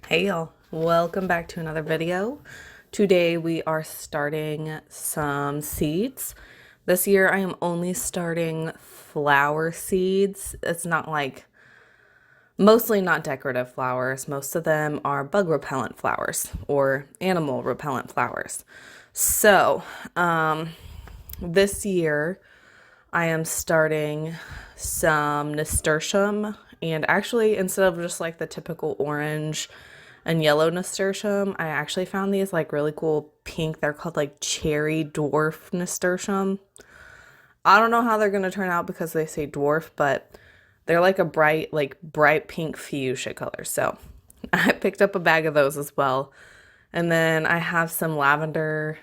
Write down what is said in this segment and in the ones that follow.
Hey y'all, welcome back to another video. Today we are starting some seeds. This year I am only starting flower seeds. It's not like, mostly not decorative flowers. Most of them are bug repellent flowers or animal repellent flowers. So, this year I am starting some nasturtium, and actually instead of just like the typical orange and yellow nasturtium, I actually found these like really cool pink. They're called like cherry dwarf nasturtium. I don't know how they're gonna turn out because they say dwarf, but they're like a bright pink fuchsia color. So I picked up a bag of those as well. And then I have some lavender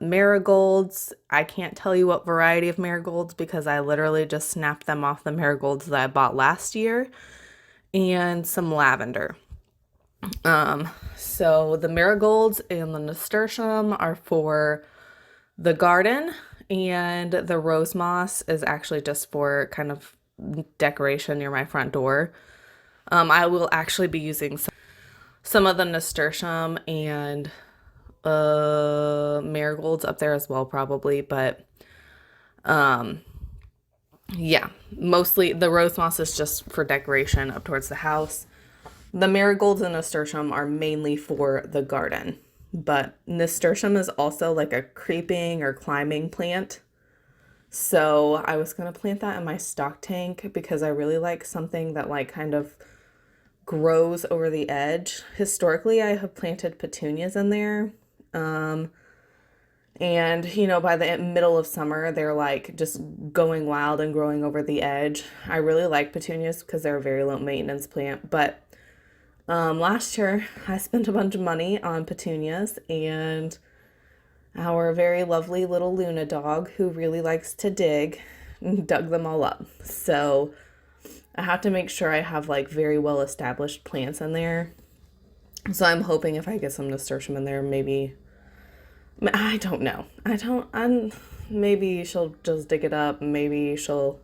marigolds. I can't tell you what variety of marigolds because I literally just snapped them off the marigolds that I bought last year, and some lavender. So the marigolds and the nasturtium are for the garden, and the rose moss is actually just for kind of decoration near my front door. I will actually be using some of the nasturtium and marigolds up there as well, probably, but yeah, mostly the rose moss is just for decoration up towards the house. The marigolds and nasturtium are mainly for the garden, but nasturtium is also like a creeping or climbing plant. So I was gonna plant that in my stock tank because I really like something that like kind of grows over the edge. Historically, I have planted petunias in there. And by the middle of summer, they're like just going wild and growing over the edge. I really like petunias because they're a very low maintenance plant. But last year, I spent a bunch of money on petunias, and our very lovely little Luna dog, who really likes to dig, dug them all up. So I have to make sure I have like very well established plants in there. So I'm hoping if I get some nasturtium in there, maybe, I don't know. Maybe she'll just dig it up. Maybe she'll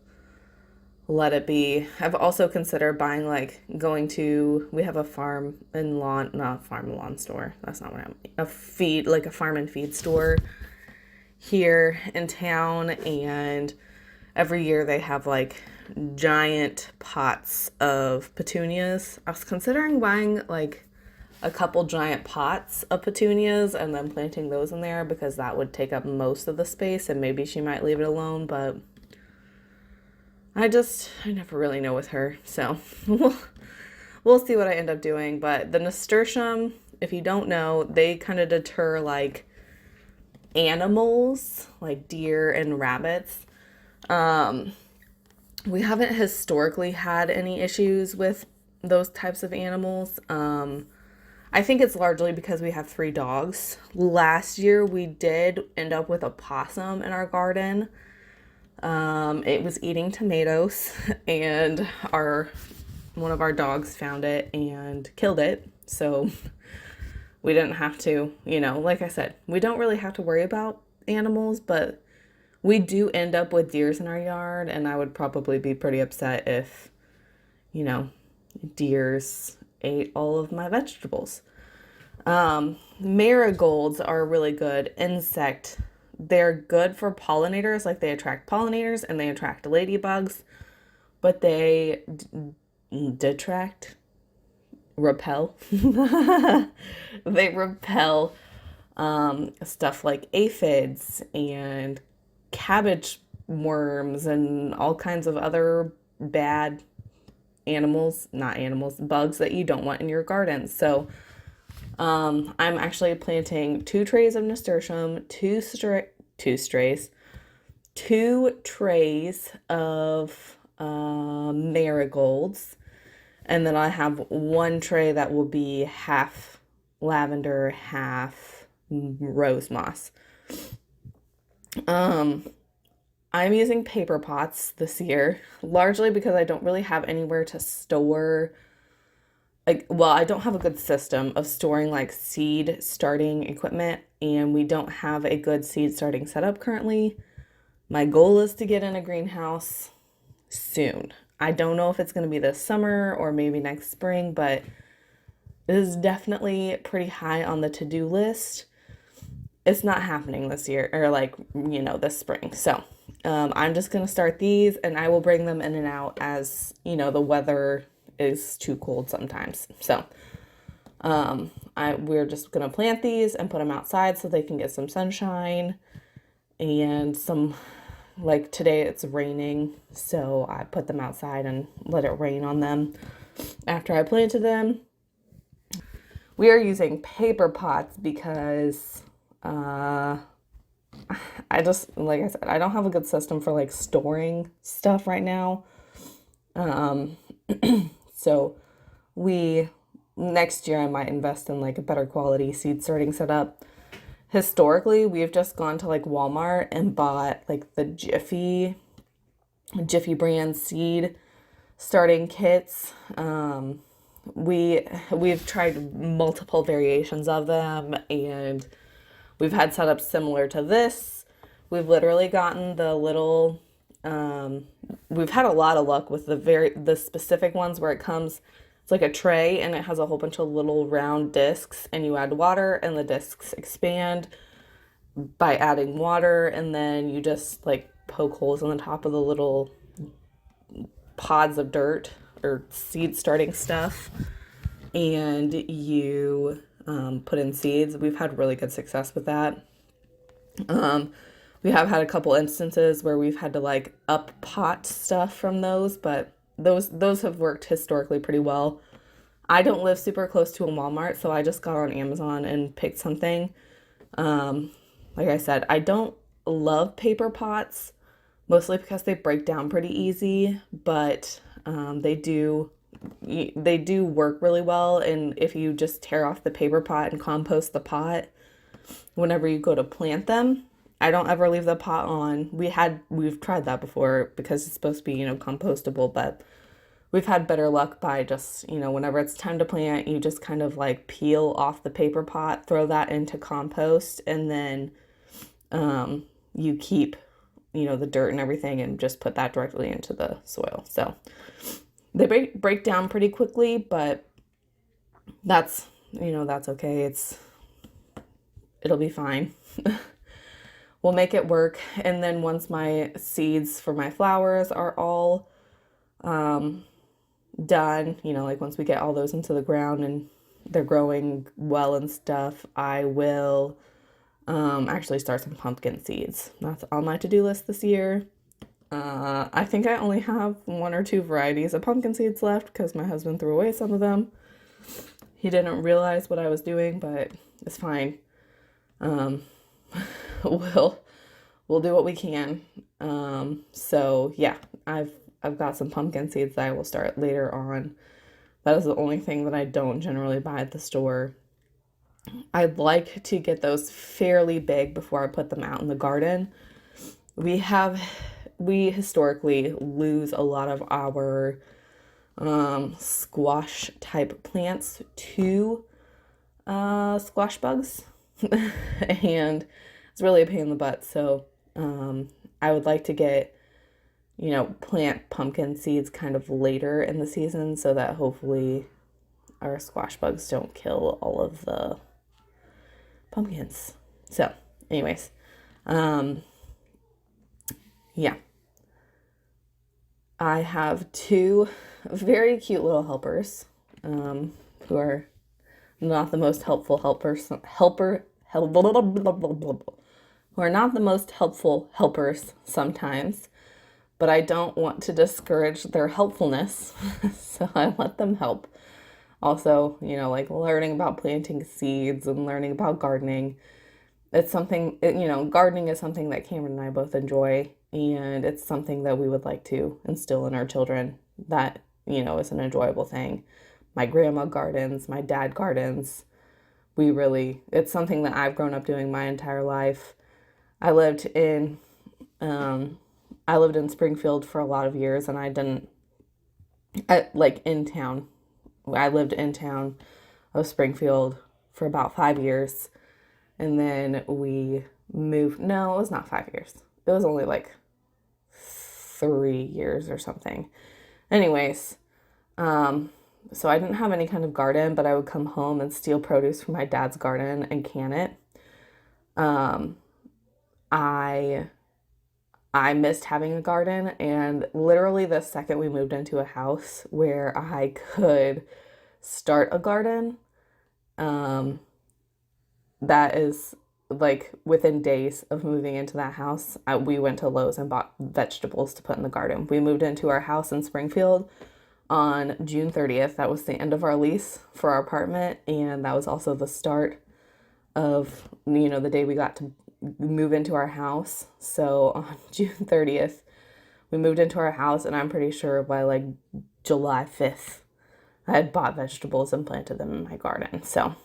let it be. I've also considered buying, like, we have a farm and lawn, not farm and lawn store. That's not what I'm, like a farm and feed store here in town. And every year they have like giant pots of petunias. I was considering buying like a couple giant pots of petunias and then planting those in there because that would take up most of the space, and maybe she might leave it alone, but I never really know with her. So we'll see what I end up doing. But the nasturtium, if you don't know, they kind of deter like animals like deer and rabbits. We haven't historically had any issues with those types of animals. I think it's largely because we have 3 dogs. Last year, we did end up with a possum in our garden. It was eating tomatoes, and one of our dogs found it and killed it. So we didn't have to, like I said, we don't really have to worry about animals, but we do end up with deers in our yard, and I would probably be pretty upset if, deers ate all of my vegetables. Marigolds are a really good insect. They're good for pollinators, like they attract pollinators and they attract ladybugs, but they detract, repel. They repel stuff like aphids and cabbage worms and all kinds of other bad bugs that you don't want in your garden. So I'm actually planting 2 trays of nasturtium, 2 trays of marigolds, and then I have 1 tray that will be half lavender, half rose moss. I'm using paper pots this year, largely because I don't really have anywhere to store, I don't have a good system of storing like seed starting equipment, and we don't have a good seed starting setup currently. My goal is to get in a greenhouse soon. I don't know if it's going to be this summer or maybe next spring, but is definitely pretty high on the to-do list. It's not happening this year or like, this spring. So, I'm just going to start these and I will bring them in and out as, the weather is too cold sometimes. So, we're just going to plant these and put them outside so they can get some sunshine and some, like today it's raining. So I put them outside and let it rain on them after I planted them. We are using paper pots because I just, like I said, I don't have a good system for like storing stuff right now. Um, so next year I might invest in like a better quality seed starting setup. Historically, we've just gone to like Walmart and bought like the Jiffy brand seed starting kits. We've tried multiple variations of them and we've had setups similar to this. We've literally gotten the little we've had a lot of luck with the specific ones where it's like a tray and it has a whole bunch of little round discs and you add water and the discs expand by adding water and then you just like poke holes on the top of the little pods of dirt or seed starting stuff and you put in seeds. We've had really good success with that. We have had a couple instances where we've had to like up pot stuff from those, but those have worked historically pretty well. I don't live super close to a Walmart, so I just got on Amazon and picked something. Like I said, I don't love paper pots, mostly because they break down pretty easy, but they do work really well. And if you just tear off the paper pot and compost the pot, whenever you go to plant them, I don't ever leave the pot on. We've tried that before because it's supposed to be, compostable, but we've had better luck by just, whenever it's time to plant, you just kind of like peel off the paper pot, throw that into compost, and then you keep, the dirt and everything and just put that directly into the soil. So they break down pretty quickly, but that's okay. It'll be fine. We'll make it work. And then once my seeds for my flowers are all done, like once we get all those into the ground and they're growing well and stuff, I will actually start some pumpkin seeds. That's on my to-do list this year. I think I only have 1 or 2 varieties of pumpkin seeds left because my husband threw away some of them. He didn't realize what I was doing, but it's fine. We'll do what we can. So yeah, I've got some pumpkin seeds that I will start later on. That is the only thing that I don't generally buy at the store. I'd like to get those fairly big before I put them out in the garden. We historically lose a lot of our squash type plants to squash bugs and it's really a pain in the butt. So I would like to get plant pumpkin seeds kind of later in the season so that hopefully our squash bugs don't kill all of the pumpkins. So anyways, yeah, I have 2 very cute little helpers who are not the most helpful who are not the most helpful helpers sometimes, but I don't want to discourage their helpfulness, so I let them help. Also, like learning about planting seeds and learning about gardening. It's something, gardening is something that Cameron and I both enjoy, and it's something that we would like to instill in our children that, is an enjoyable thing. My grandma gardens, my dad gardens. It's something that I've grown up doing my entire life. I lived in Springfield for a lot of years, and in town. I lived in town of Springfield for about 5 years, and then we moved. No, it was not 5 years. It was only like 3 years or something. Anyways, So I didn't have any kind of garden, but I would come home and steal produce from my dad's garden and can it. Um, I I missed having a garden, and literally the second we moved into a house where I could start a garden, um, that is like within days of moving into that house, we went to Lowe's and bought vegetables to put in the garden. We moved into our house in Springfield on June 30th. That was the end of our lease for our apartment, and that was also the start of, the day we got to move into our house. So on June 30th, we moved into our house, and I'm pretty sure by like July 5th, I had bought vegetables and planted them in my garden. So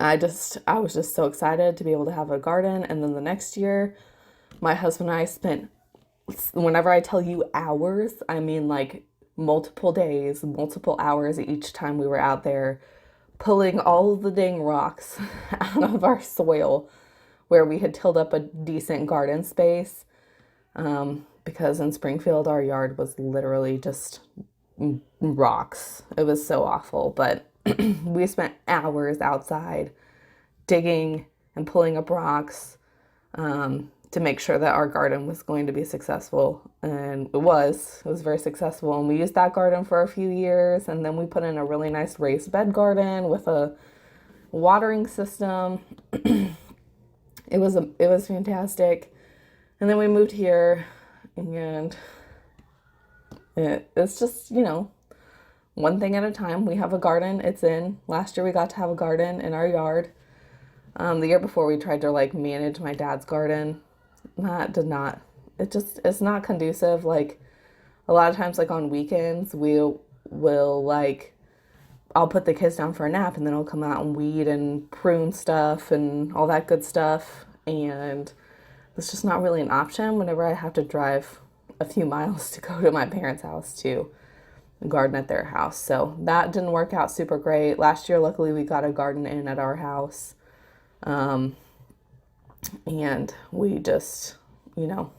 I was just so excited to be able to have a garden. And then the next year, my husband and I spent, whenever I tell you hours, I mean like multiple days, multiple hours each time we were out there pulling all of the dang rocks out of our soil where we had tilled up a decent garden space. Because in Springfield, our yard was literally just rocks. It was so awful, but we spent hours outside digging and pulling up rocks, to make sure that our garden was going to be successful. And it was very successful. And we used that garden for a few years. And then we put in a really nice raised bed garden with a watering system. It was fantastic. And then we moved here, and it's just, one thing at a time. We have a garden. It's in. Last year we got to have a garden in our yard. The year before we tried to like manage my dad's garden. That did not. It's not conducive. Like a lot of times, like on weekends, will like, I'll put the kids down for a nap, and then I'll come out and weed and prune stuff and all that good stuff. And it's just not really an option whenever I have to drive a few miles to go to my parents' house to garden at their house. So that didn't work out super great. Last year, luckily, we got a garden in at our house. And we just,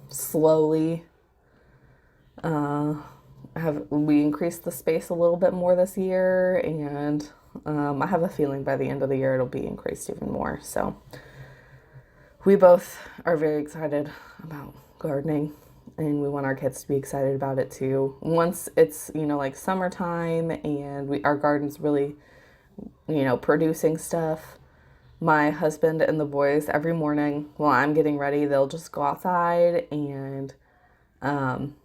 slowly, we increased the space a little bit more this year. And, I have a feeling by the end of the year, it'll be increased even more. So we both are very excited about gardening, and we want our kids to be excited about it too. Once it's, like summertime and our garden's really, producing stuff, my husband and the boys every morning while I'm getting ready, they'll just go outside um,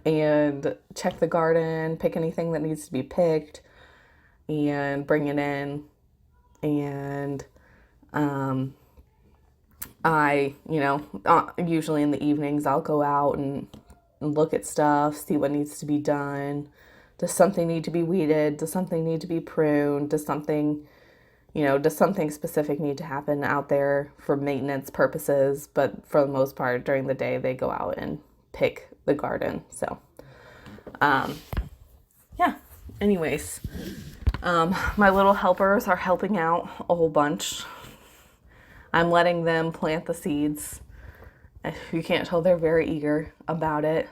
and check the garden, pick anything that needs to be picked, and bring it in. And usually in the evenings, I'll go out and look at stuff, see what needs to be done. Does something need to be weeded? Does something need to be pruned? Does something specific need to happen out there for maintenance purposes? But for the most part, during the day, they go out and pick the garden. So, yeah. Anyways, my little helpers are helping out a whole bunch. I'm letting them plant the seeds. You can't tell they're very eager about it.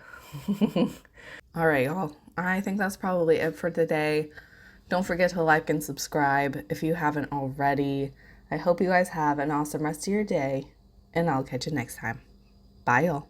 All right, y'all. I think that's probably it for today. Don't forget to like and subscribe if you haven't already. I hope you guys have an awesome rest of your day, and I'll catch you next time. Bye, y'all.